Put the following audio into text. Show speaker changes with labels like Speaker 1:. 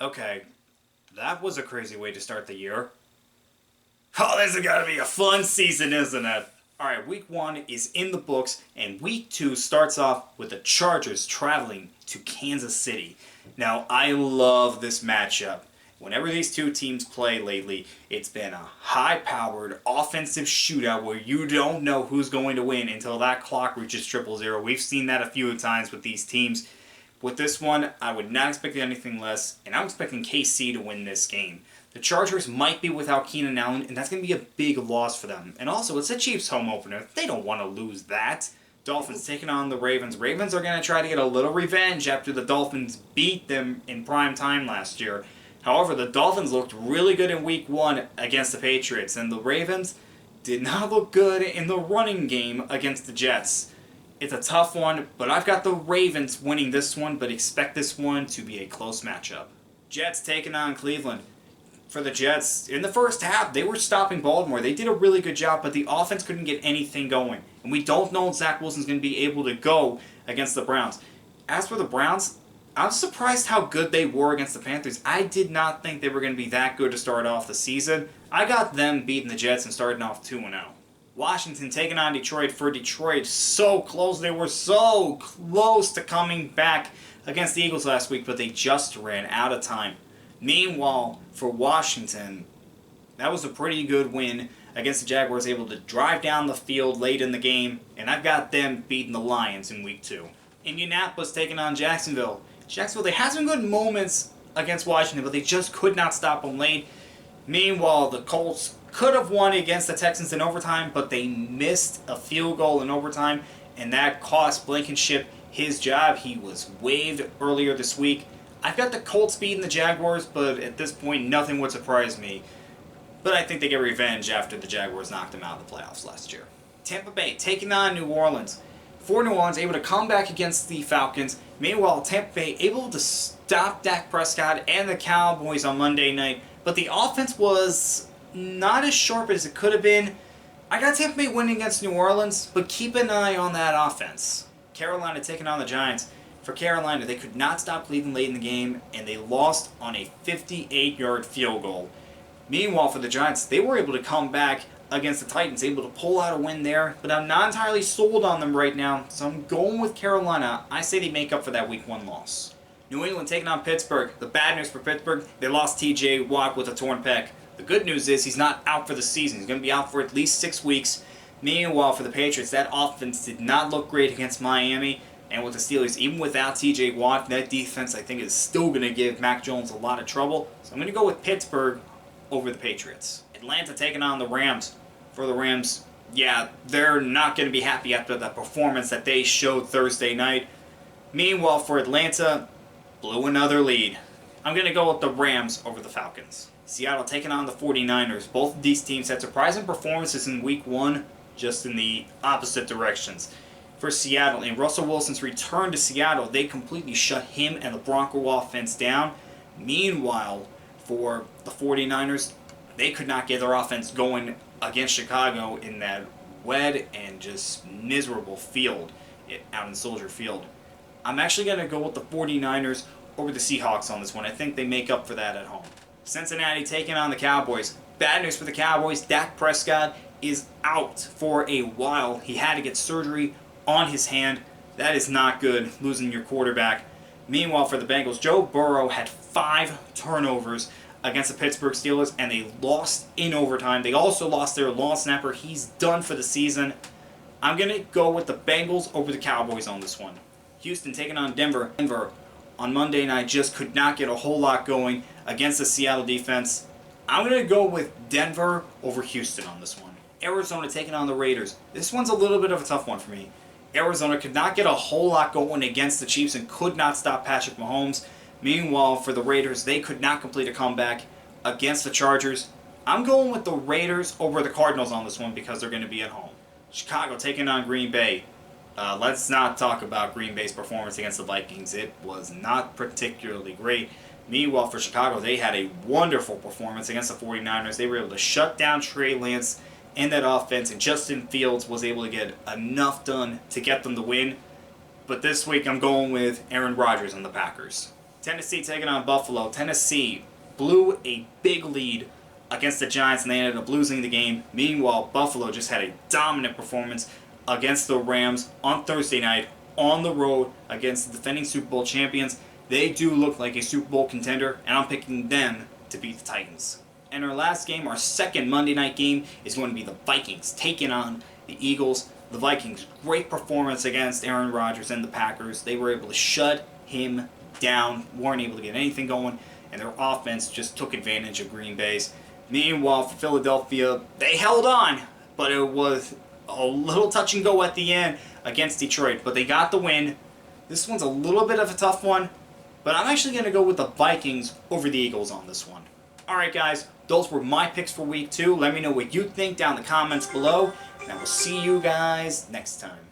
Speaker 1: Okay, that was a crazy way to start the year. Oh, this is gonna be a fun season, isn't it? Alright, week 1 is in the books, and week 2 starts off with the Chargers traveling to Kansas City. Now, I love this matchup. Whenever these two teams play lately, it's been a high-powered offensive shootout where you don't know who's going to win until that clock reaches 000. We've seen that a few times with these teams. With this one, I would not expect anything less, and I'm expecting KC to win this game. The Chargers might be without Keenan Allen, and that's going to be a big loss for them. And also, it's a Chiefs home opener. They don't want to lose that. Dolphins taking on the Ravens. Ravens are going to try to get a little revenge after the Dolphins beat them in prime time last year. However, the Dolphins looked really good in week 1 against the Patriots, and the Ravens did not look good in the running game against the Jets. It's a tough one, but I've got the Ravens winning this one, but expect this one to be a close matchup. Jets taking on Cleveland. For the Jets, in the first half, they were stopping Baltimore. They did a really good job, but the offense couldn't get anything going. And we don't know if Zach Wilson's going to be able to go against the Browns. As for the Browns, I'm surprised how good they were against the Panthers. I did not think they were going to be that good to start off the season. I got them beating the Jets and starting off 2-0. Washington taking on Detroit. For Detroit, so close. They were so close to coming back against the Eagles last week, but they just ran out of time. Meanwhile, for Washington, that was a pretty good win against the Jaguars, able to drive down the field late in the game, and I've got them beating the Lions in week 2. Indianapolis taking on Jacksonville. Jacksonville, they had some good moments against Washington, but they just could not stop them late. Meanwhile, the Colts could have won against the Texans in overtime, but they missed a field goal in overtime, and that cost Blankenship his job. He was waived earlier this week. I've got the Colts beating the Jaguars, but at this point, nothing would surprise me. But I think they get revenge after the Jaguars knocked them out of the playoffs last year. Tampa Bay taking on New Orleans. For New Orleans, able to come back against the Falcons. Meanwhile, Tampa Bay able to stop Dak Prescott and the Cowboys on Monday night. But the offense was not as sharp as it could have been. I got Tampa Bay winning against New Orleans, but keep an eye on that offense. Carolina taking on the Giants. For Carolina, they could not stop Cleveland late in the game, and they lost on a 58-yard field goal. Meanwhile, for the Giants, they were able to come back against the Titans, able to pull out a win there, but I'm not entirely sold on them right now, so I'm going with Carolina. I say they make up for that week 1 loss. New England taking on Pittsburgh. The bad news for Pittsburgh, they lost TJ Watt with a torn pec. The good news is he's not out for the season. He's going to be out for at least 6 weeks. Meanwhile, for the Patriots, that offense did not look great against Miami. And with the Steelers, even without TJ Watt, that defense I think is still going to give Mac Jones a lot of trouble. So I'm going to go with Pittsburgh over the Patriots. Atlanta taking on the Rams. For the Rams, yeah, they're not going to be happy after the performance that they showed Thursday night. Meanwhile, for Atlanta, blew another lead. I'm going to go with the Rams over the Falcons. Seattle taking on the 49ers. Both of these teams had surprising performances in week 1, just in the opposite directions. For Seattle, in Russell Wilson's return to Seattle, they completely shut him and the Bronco offense down. Meanwhile, for the 49ers, they could not get their offense going against Chicago in that wet and just miserable field out in Soldier Field. I'm actually going to go with the 49ers over the Seahawks on this one. I think they make up for that at home. Cincinnati taking on the Cowboys. Bad news for the Cowboys. Dak Prescott is out for a while. He had to get surgery on his hand. That is not good, losing your quarterback. Meanwhile, for the Bengals, Joe Burrow had 5 turnovers against the Pittsburgh Steelers, and they lost in overtime. They also lost their long snapper. He's done for the season. I'm going to go with the Bengals over the Cowboys on this one. Houston taking on Denver. Denver on Monday night just could not get a whole lot going against the Seattle defense. I'm going to go with Denver over Houston on this one. Arizona taking on the Raiders. This one's a little bit of a tough one for me. Arizona could not get a whole lot going against the Chiefs and could not stop Patrick Mahomes. Meanwhile, for the Raiders, they could not complete a comeback against the Chargers. I'm going with the Raiders over the Cardinals on this one because they're going to be at home. Chicago taking on Green Bay. Let's not talk about Green Bay's performance against the Vikings. It was not particularly great. Meanwhile, for Chicago, they had a wonderful performance against the 49ers. They were able to shut down Trey Lance and that offense, and Justin Fields was able to get enough done to get them the win. But this week, I'm going with Aaron Rodgers on the Packers. Tennessee taking on Buffalo. Tennessee blew a big lead against the Giants and they ended up losing the game. Meanwhile, Buffalo just had a dominant performance against the Rams on Thursday night on the road against the defending Super Bowl champions. They do look like a Super Bowl contender, and I'm picking them to beat the Titans. And our last game, our second Monday night game, is going to be the Vikings taking on the Eagles. The Vikings, great performance against Aaron Rodgers and the Packers. They were able to shut him down, weren't able to get anything going, and their offense just took advantage of Green Bay's. Meanwhile, for Philadelphia, they held on, but it was a little touch and go at the end against Detroit, but they got the win. This one's a little bit of a tough one, but I'm actually going to go with the Vikings over the Eagles on this one. Alright guys, those were my picks for week 2. Let me know what you think down in the comments below, and I will see you guys next time.